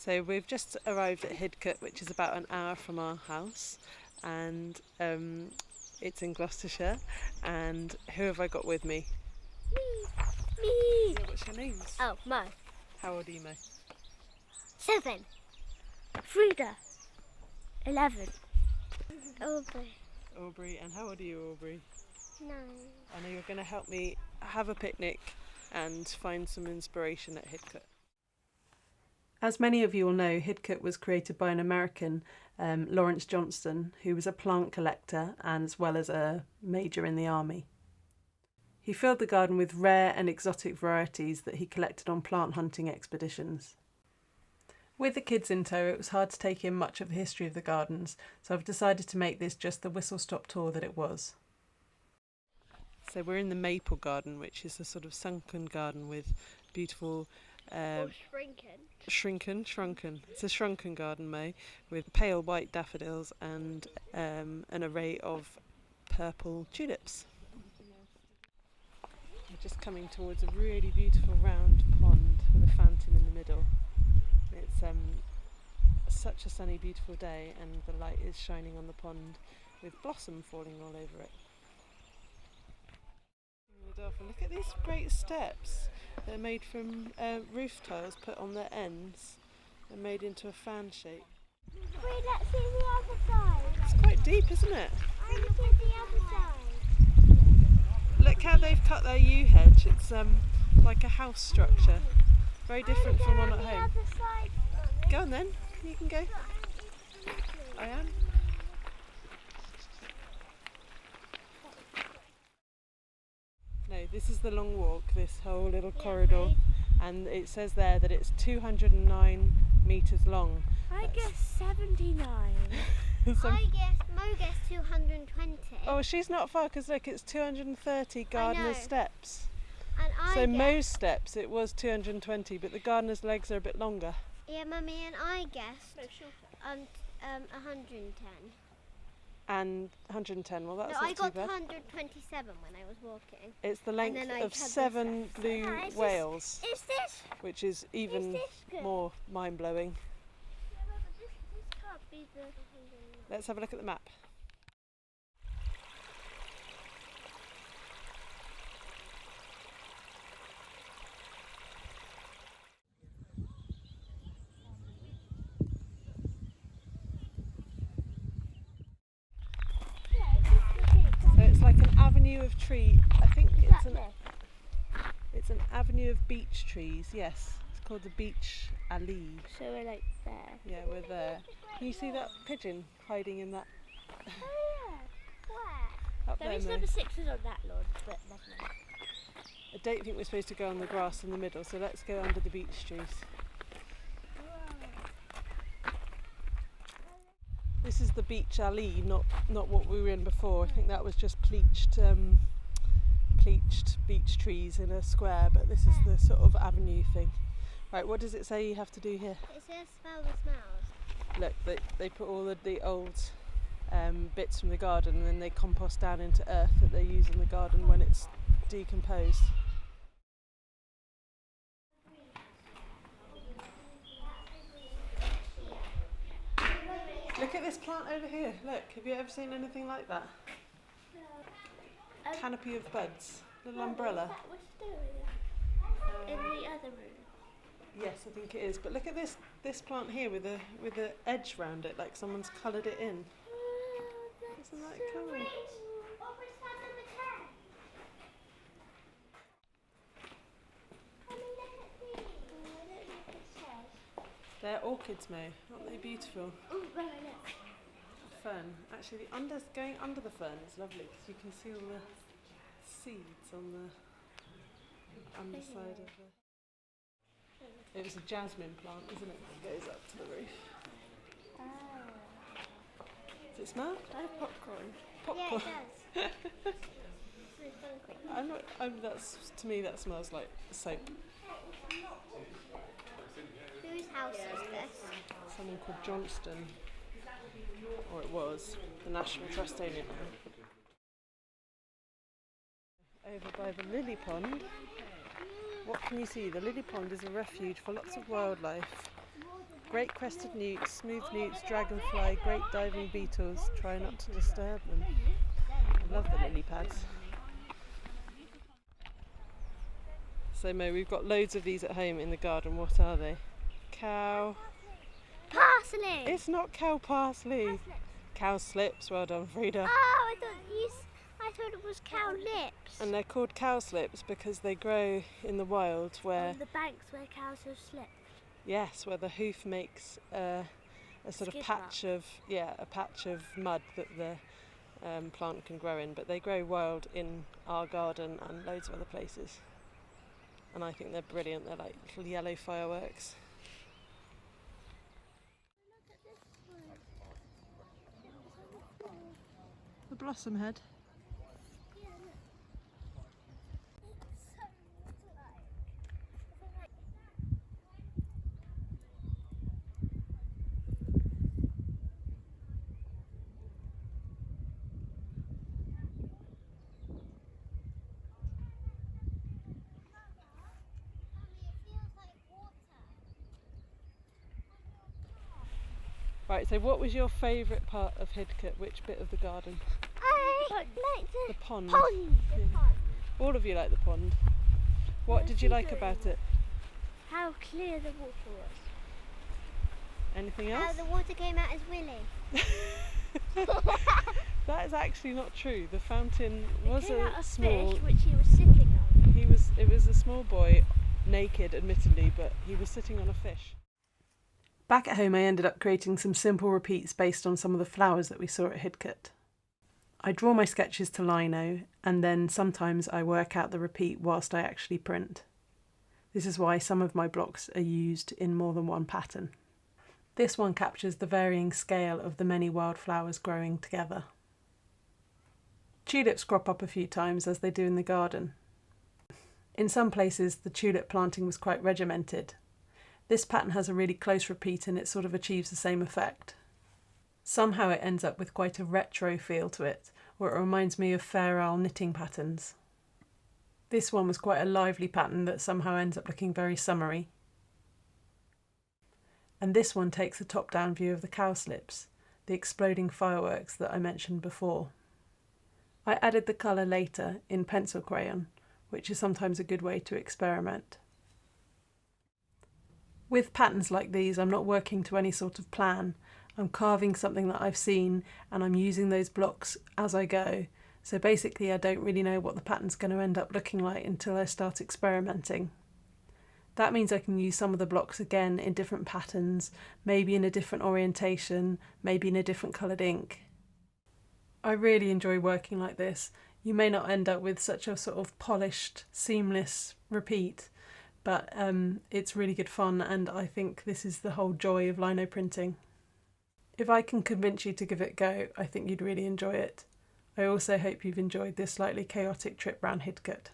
So we've just arrived at Hidcote, which is about an hour from our house, and it's in Gloucestershire. And who have I got with me? Me. Yeah, what's your names? Oh, Mo. How old are you, Mo? 7. Frida. 11. Aubrey. Aubrey. And how old are you, Aubrey? 9. I know you're going to help me have a picnic and find some inspiration at Hidcote. As many of you will know, Hidcote was created by an American, Lawrence Johnston, who was a plant collector and as well as a major in the army. He filled the garden with rare and exotic varieties that he collected on plant hunting expeditions. With the kids in tow, it was hard to take in much of the history of the gardens, so I've decided to make this just the whistle-stop tour that it was. So we're in the maple garden, which is a sort of sunken garden with beautiful... Shrunken. It's a shrunken garden, May, with pale white daffodils and an array of purple tulips. We're just coming towards a really beautiful round pond with a fountain in the middle. It's such a sunny, beautiful day, and the light is shining on the pond with blossom falling all over it. Look at these great steps. They're made from roof tiles put on their ends and made into a fan shape. Wait, let's see the other side. It's quite deep, isn't it? I want to see the other side. Look how they've cut their yew hedge. It's like a house structure. Very different from one at home. Go on then, you can go. I am. No, this is the long walk, this whole little corridor, and it says there that it's 209 metres long. I guess 79. Mo guessed 220. Oh, she's not far, because look, it's 230 gardener's steps. And so Mo's steps, it was 220, but the gardener's legs are a bit longer. Yeah, Mummy, and I guessed 110. And 110, well that's no, not I got too bad. 127 when I was walking. It's the length of 7 blue whales, Is this? which is even more mind-blowing. Yeah, but this can't be the... Let's have a look at the map. So it's like an avenue of tree. I think it's an avenue of beech trees. Yes, it's called the beech alley. So we're like there. Yeah, we're there. Can you see that pigeon hiding in that? Oh yeah. Where? Up There there, is Mo. number 6 on that lawn, but never mind. I don't think we're supposed to go on the grass in the middle, so let's go under the beech trees. This is the beech alley, not what we were in before. I think that was just pleached beech trees in a square, but this is the sort of avenue thing. Right, what does it say you have to do here? It says smell the smells. Look, they put all of the old bits from the garden and then they compost down into earth that they use in the garden when it's decomposed. Look at this plant over here. Look, have you ever seen anything like that? Canopy of buds, little umbrella. In the other room. Yes, I think it is. But look at this plant here with a edge round it, like someone's coloured it in. Isn't that cool? They're orchids, Mo. Aren't they beautiful? Fern. Actually, going under the fern is lovely because you can see all the seeds on the underside of the... It was a jasmine plant, isn't it? That goes up to the roof. Does it smell? I have popcorn. Popcorn. Yeah, it does. To me, that smells like soap. Whose house is this? Someone called Johnston, or it was, the National Trust own it now. Over by the lily pond, what can you see? The lily pond is a refuge for lots of wildlife Great crested newts, smooth newts, dragonfly, great diving beetles. Try not to disturb them. I love the lily pads. So Mo, we've got loads of these at home in the garden. What are they? Cow. Parsley! It's not cow parsley. Cow slips. Well done, Frida. Oh, I thought it was cow lips. And they're called cow slips because they grow in the wild where, On the banks where cows have slipped. yes, where the hoof makes a sort of Skid patch of mud that the plant can grow in. But they grow wild in our garden and loads of other places. And I think they're brilliant. They're like little yellow fireworks. The blossom head. Right, so what was your favourite part of Hidcote? Which bit of the garden? I like The pond. pond. Yeah. All of you like the pond. What did you like about it? How clear the water was. Anything How else? the water came out as Willy. That is actually not true. The fountain It was came out a a small. fish which he was sitting on. It was a small boy, naked, admittedly, but he was sitting on a fish. Back at home, I ended up creating some simple repeats based on some of the flowers that we saw at Hidcote. I draw my sketches to lino, and then sometimes I work out the repeat whilst I actually print. This is why some of my blocks are used in more than one pattern. This one captures the varying scale of the many wildflowers growing together. Tulips crop up a few times, as they do in the garden. In some places, the tulip planting was quite regimented. This pattern has a really close repeat and it sort of achieves the same effect. Somehow it ends up with quite a retro feel to it, or it reminds me of Fair Isle knitting patterns. This one was quite a lively pattern that somehow ends up looking very summery. And this one takes a top-down view of the cowslips, the exploding fireworks that I mentioned before. I added the colour later in pencil crayon, which is sometimes a good way to experiment. With patterns like these, I'm not working to any sort of plan. I'm carving something that I've seen and I'm using those blocks as I go. So basically I don't really know what the pattern's going to end up looking like until I start experimenting. That means I can use some of the blocks again in different patterns, maybe in a different orientation, maybe in a different coloured ink. I really enjoy working like this. You may not end up with such a sort of polished, seamless repeat, but it's really good fun, and I think this is the whole joy of lino printing. If I can convince you to give it a go, I think you'd really enjoy it. I also hope you've enjoyed this slightly chaotic trip round Hidcote.